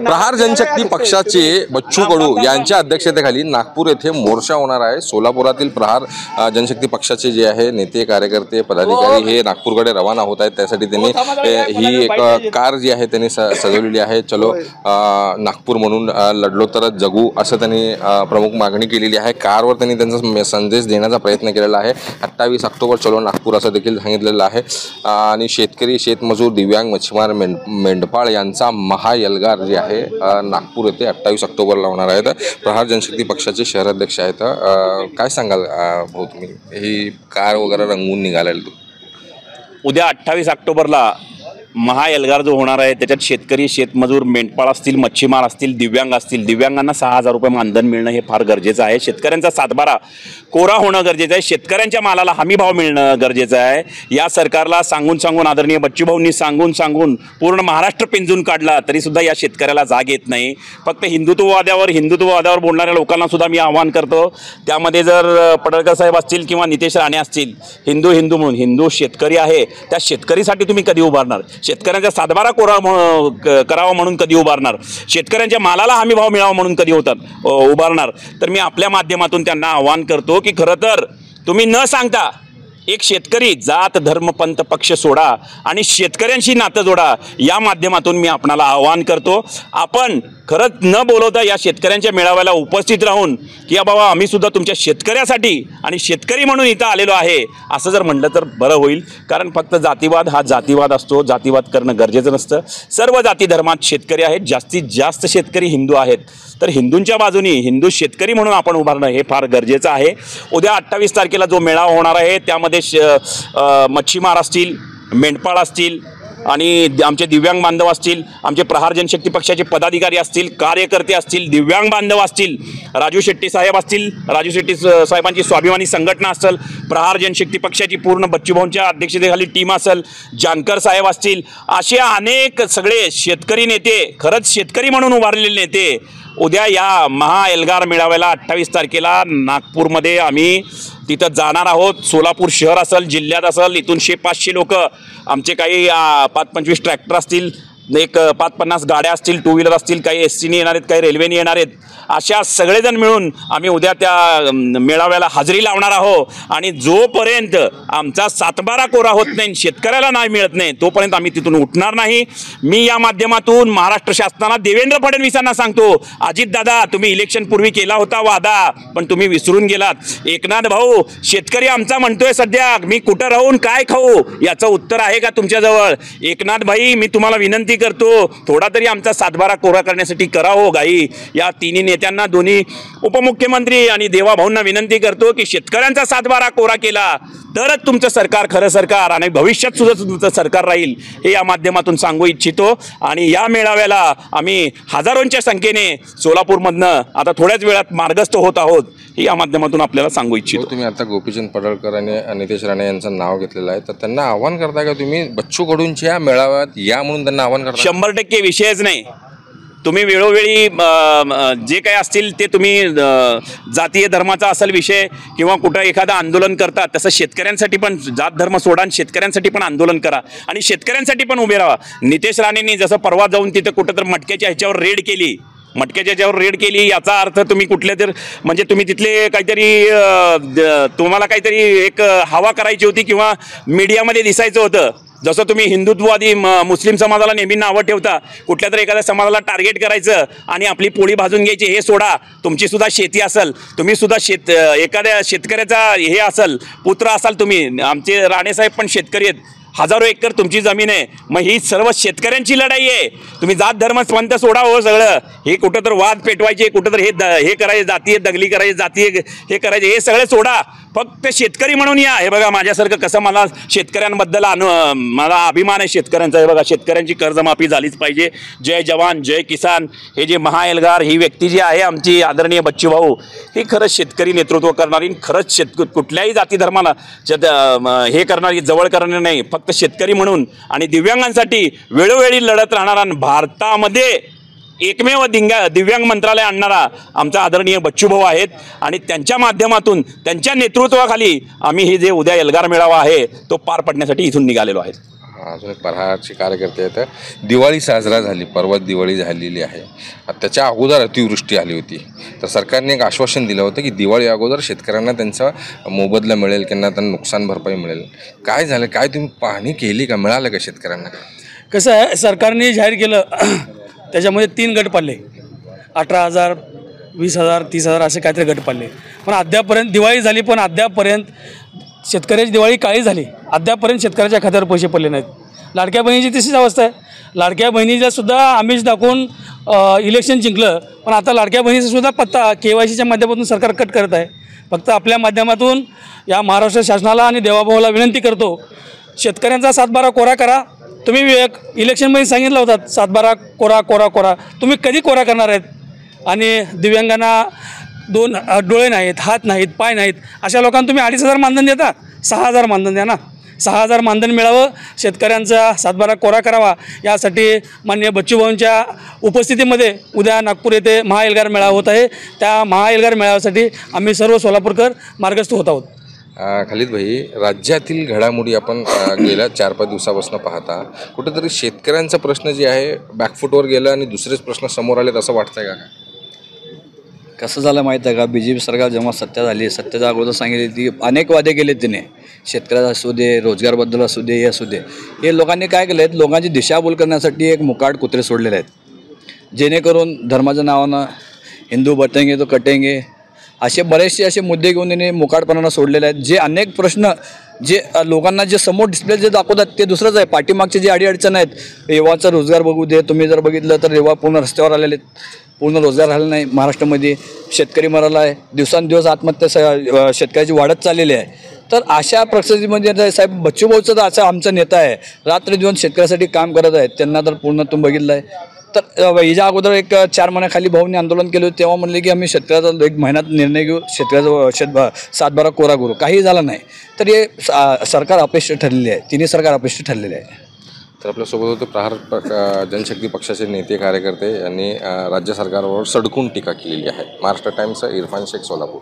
प्रहार जनशक्ती पक्षाचे बच्चू कडू यांच्या अध्यक्षतेखाली नागपूर येथे मोर्चा होणार आहे। सोलापुरातील प्रहार जनशक्ती पक्षाचे जे आहे नेते कार्यकर्ते पदाधिकारी हे नागपूरकडे रवाना होत आहेत। त्यासाठी त्यांनी ही एक कार जी आहे त्यांनी सजवलेली आहे। चलो नागपूर म्हणून लढलो तरच जगू असं त्यांनी प्रमुख मागणी केलेली आहे। कारवर त्यांनी त्यांचा संदेश देण्याचा प्रयत्न केलेला आहे। 28 ऑक्टोबर चलो नागपूर असं देखील सांगितलेलं आहे। आणि शेतकरी शेतमजूर दिव्यांग मच्छीमार मेंढपाळ यांचा महाएल्गार जे आहे नागपूर येथे 28 ऑक्टोबरला होणार आहे। प्रहार जनशक्ती पक्षाचे शहराध्यक्ष आहेत। काय सांगाल भाऊ तुम्ही ही कार वगैरे रंगवून निघालेली? उद्या 28 ऑक्टोबरला महाएल्गार जो होणार आहे त्याच्यात शेतकरी शेतमजूर मेंढपाळ असतील मच्छीमार असतील दिव्यांग असतील, दिव्यांगांना 6000 रुपये मानधन मिळणं हे फार गरजेचं आहे। शेतकऱ्यांचा सातबारा कोरा होणं गरजेचं आहे। शेतकऱ्यांच्या मालाला हमी भाव मिळणं गरजेचं आहे। या सरकारला सांगून आदरणीय बच्चूभाऊंनी सांगून पूर्ण महाराष्ट्र पिंजून काढला तरी सुद्धा या शेतकऱ्याला जाग येत नाही। फक्त हिंदुत्ववादावर बोलणाऱ्या लोकांना सुद्धा मी आवाहन करतो, त्यामध्ये जर पडळकर साहेब असतील किंवा नितेश राणे असतील, हिंदू म्हणून हिंदू शेतकरी आहे त्या शेतकरीसाठी तुम्ही कधी उभारणार? शेतकऱ्यांचा सातबारा कोरा करावा म्हणून कधी उभारणार? शेतकऱ्यांच्या मालाला हमी भाव मिळावा म्हणून कधी उभारणार? तर मी आपल्या माध्यमातून त्यांना आवाहन करतो की खरं तर तुम्ही न सांगता एक शेतकरी जात धर्म पंथ पक्ष सोडा आणि शेतकऱ्यांशी नातं जोडा। या माध्यमातून मी आपणाला आवाहन करतो, आपण खरंच न बोलवता या शेतकऱ्यांच्या मेळाव्याला उपस्थित राहून की बाबा आम्ही सुद्धा तुमच्या शेतकऱ्यासाठी आणि शेतकरी म्हणून इथं आलेलो आहे असं जर म्हटलं तर बरं होईल। कारण फक्त जातीवाद हा जातीवाद असतो, जातीवाद करणं गरजेचं नसतं। सर्व जाती धर्मात शेतकरी आहेत, जास्तीत जास्त शेतकरी हिंदू आहेत, तर हिंदूंच्या बाजूनी हिंदू शेतकरी म्हणून आपण उभारणं हे फार गरजेचं आहे। उद्या 28 तारखेला जो मेळावा होणार आहे त्यामध्ये मच्छीमार असतील, मेंढपाळ असतील आणि आमचे दिव्यांग बांधव असतील, आमचे प्रहार जनशक्ती पक्षाचे पदाधिकारी असतील, कार्यकर्ते असतील, दिव्यांग बांधव असतील, राजू शेट्टी साहेब असतील, राजू शेट्टी साहेबांची स्वाभिमानी संघटना असेल, प्रहार जनशक्ती पक्षाची पूर्ण बच्चूभाऊंच्या अध्यक्षतेखाली टीम असेल, जानकर साहेब असतील, असे अनेक सगळे शेतकरी नेते, खरंच शेतकरी म्हणून उभारलेले नेते उद्या या महाएल्गार मेळाव्याला 28 तारखेला नागपूरमध्ये आम्ही तिथं जाणार आहोत। सोलापूर शहर असेल, जिल्ह्यात असेल, इथून 100-500 लोक, आमचे काही 5-25 ट्रॅक्टर असतील, एक 5-50 गाड्या असतील, टू व्हीलर असतील, काही SCने येणार आहेत, काही रेल्वेने येणार आहेत, अशा सगळेजण मिळून आम्ही उद्या त्या मेळाव्याला हजेरी लावणार आहोत। आणि जोपर्यंत आमचा सातबारा कोरा होत नाही, शेतकऱ्याला न्याय मिळत नाही, तोपर्यंत आम्ही तिथून उठणार नाही। मी या माध्यमातून महाराष्ट्र शासनाला देवेंद्र फडणवीसांना सांगतो, अजितदादा तुम्ही इलेक्शन पूर्वी केला होता वादा पण तुम्ही विसरून गेलात। एकनाथ भाऊ शेतकरी आमचा म्हणतोय सध्या मी कुठं राहून काय खाऊ याचं उत्तर आहे का तुमच्याजवळ? एकनाथ भाई मी तुम्हाला विनंती करतो, थोडा तरी आमचा सातबारा कोरा करण्यासाठी करा हो घाई। या तिन्ही नेत्यांना, दोन्ही उपमुख्यमंत्री आणि देवाभाऊंना विनंती करतो की शेतकऱ्यांचा सातबारा कोरा केला तरच तुमचं सरकार खरं सरकार आणि भविष्यात सुद्धा तुमचं सरकार राहील हे या माध्यमातून सांगू इच्छितो। आणि या मेळाव्याला आम्ही हजारोंच्या संख्येने सोलापूरमधनं आता थोड्याच वेळात मार्गस्थ होत आहोत हे या माध्यमातून आपल्याला सांगू इच्छितो। तुम्ही आता गोपीचंद पडळकर आणि नितेश राणे यांचं नाव घेतलेलं आहे, तर त्यांना आव्हान करता का तुम्ही बच्चू कडूंच्या मेळाव्यात या म्हणून त्यांना आव्हान करता? 100% विषयच नाही। तुम्ही वेळोवेळी जे काही असतील ते तुम्ही जातीय धर्माचा असेल विषय किंवा कुठं एखादं आंदोलन करता, तसं शेतकऱ्यांसाठी पण जात धर्म सोडा आणि शेतकऱ्यांसाठी पण आंदोलन करा आणि शेतकऱ्यांसाठी पण उभे राहा। नितेश राणेंनी जसं परवा जाऊन तिथं कुठं तर मटक्याच्या ह्याच्यावर रेड केली याचा अर्थ तुम्ही कुठल्या तर म्हणजे तुम्ही तिथले काहीतरी तुम्हाला काहीतरी एक हवा करायची होती किंवा मीडियामध्ये दिसायचं होतं। जसं तुम्ही हिंदुत्ववादी मुस्लिम समाजाला नेहमी नावं ठेवता, कुठल्या तरी एखाद्या समाजाला टार्गेट करायचं आणि आपली पोळी भाजून घ्यायची, हे सोडा। तुमची सुद्धा शेती असेल, तुम्ही सुद्धा एखाद्या शेतकऱ्याचा हे असेल पुत्र असाल तुम्ही, आमचे राणेसाहेब पण शेतकरी आहेत, हजारो एकर तुमची जमीन आहे। मग ही सर्व शेतकऱ्यांची लढाई आहे। तुम्ही जात धर्म पंथ सोडा हो सगळं, हे कुठं तर वाद पेटवायचे, कुठं तर हे करायचे, जातीय दंगली करायची, जातीय हे करायचे, हे सगळे सोडा, फक्त शेतकरी म्हणून या। हे बघा माझ्यासारखं कसं मला शेतकऱ्यांबद्दल मला अभिमान आहे शेतकऱ्यांचा। हे बघा शेतकऱ्यांची कर्जमाफी झालीच पाहिजे। जय जवान जय किसान हे जे महाएल्गार ही व्यक्ती जी आहे आमची आदरणीय बच्चूभाऊ, ही खरंच शेतकरी नेतृत्व करणारी, खरंच कुठल्याही जाती धर्माला हे करणारी, जवळ करणारी नाही, फक्त शेतकरी म्हणून आणि दिव्यांगांसाठी वेळोवेळी लढत राहणारा, भारतामध्ये एकमेव दिव्यांग मंत्रालय आणणारा आमचा आदरणीय बच्चूभाऊ आहेत। आणि त्यांच्या माध्यमातून त्यांच्या नेतृत्वाखाली आम्ही हे जे उद्या एल्गार मेळावा आहे तो पार पडण्यासाठी इथून निघालेलो आहे। अजून एक प्रहारचे कार्यकर्ते आहेत. दिवाळी साजरा झाली, परवा दिवाळी झालेली आहे. त्याच्या अगोदर अतिवृष्टी आली होती, तर सरकारने एक आश्वासन दिलं होतं की दिवाळी अगोदर शेतकऱ्यांना त्यांचा मोबदला मिळेल, त्यांना नुकसान भरपाई मिळेल. काय झालं, काय तुम्ही पाहणी केली का, मिळालं का शेतकऱ्यांना? कसं आहे, सरकारने जाहीर केलं त्याच्यामध्ये 3 गट पाडले, 18,000, 20,000, 30,000 असे काहीतरी गट पाडले. पण अद्यापर्यंत दिवाळी झाली, पण अद्यापर्यंत शेतकऱ्याची दिवाळी काळी झाली. अद्यापर्यंत शेतकऱ्याच्या खात्यावर पैसे पडले नाहीत. लाडक्या बहिणीची तशीच अवस्था आहे. लाडक्या बहिणीला सुद्धा आमिष दाखवून इलेक्शन जिंकलं, पण आता लाडक्या बहिणीचा सुद्धा पत्ता KYCच्या माध्यमातून सरकार कट करत आहे. फक्त आपल्या माध्यमातून या महाराष्ट्र शासनाला आणि देवाभाऊला विनंती करतो, शेतकऱ्यांचा 7/12 कोरा करा. तुम्ही एक इलेक्शनमध्ये सांगितलं होतं 7/12 कोरा कोरा कोरा, तुम्ही कधी कोरा करणार आहेत? आणि दिव्यांगांना 2 डोळे नाहीत, हात नाहीत, पाय नाहीत, अशा लोकांना तुम्ही 2,500 मानधन देता. 6,000 मानधन द्या ना. 6,000 मानधन मिळावं, शेतकऱ्यांचा 7/12 कोरा करावा. यासाठी माननीय बच्चूभाऊंच्या उपस्थितीमध्ये उद्या नागपूर येथे महाएल्गार मेळावा होत आहे. त्या महाएल्गार मेळाव्यासाठी आम्ही सर्व सोलापूरकर मार्गस्थ होत आहोत. खालिद भाई, राज्यातील घडामोडी आपण गेल्या 4-5 दिवसापासून पाहता, कुठेतरी शेतकऱ्यांचा प्रश्न जे आहे बॅकफुटवर गेला आणि दुसरेच प्रश्न समोर आलेत असं वाटतंय का? कसं झालं माहीत आहे का, BJP सरकार जेव्हा सत्ता झाली, सत्तेच्या अगोदर सांगितली ती अनेक वादे केले तिने, शेतकऱ्याचा असू दे, रोजगारबद्दल असू दे, हे असू दे. हे लोकांनी काय केलं आहे, लोकांची दिशाभूल करण्यासाठी एक मुकाट कुत्रे सोडलेले आहेत, जेणेकरून धर्माच्या नावानं हिंदू बटेंगे तो कटेंगे असे बरेचसे असे मुद्दे घेऊन त्यांनी मुकाटपणानं सोडलेले आहेत. जे अनेक प्रश्न जे लोकांना जे समोर डिस्प्ले जे दाखवतात ते दुसरंच आहे. पाठीमागचे जे अडीअडचण आहेत, रेवाचा रोजगार बघू दे, तुम्ही जर बघितलं तर रेवा पूर्ण रस्त्यावर आलेले आहेत, पूर्ण रोजगार राहिला नाही महाराष्ट्रामध्ये, शेतकरी मराला आहे, दिवसांदिवस आत्महत्या शेतकऱ्याची वाढत चाललेली आहे. तर अशा परिस्थितीमध्ये साहेब बच्चूभाऊचं तर असं आमचा नेता आहे, रात्रदिवस शेतकऱ्यासाठी काम करत आहेत, त्यांना तर पूर्ण तुम्ही बघितलं आहे. तर हिच्या अगोदर एक 4 महिन्याखाली भाऊंनी आंदोलन केलं होतं, तेव्हा म्हणले की आम्ही शेतकऱ्याचा 1 महिन्यात निर्णय घेऊ, शेतकऱ्याचा 7/12 कोरा करू. काही झालं नाही. तर हे सरकार अपयश ठरलेले आहे, तिन्ही सरकार अपयश ठरलेले आहे. तर आपल्यासोबत होते प्रहार जनशक्ती पक्षाचे नेते कार्यकर्ते यांनी राज्य सरकारवर सडकून टीका केलेली आहे. महाराष्ट्र टाइम्सचा इरफान शेख, सोलापूर.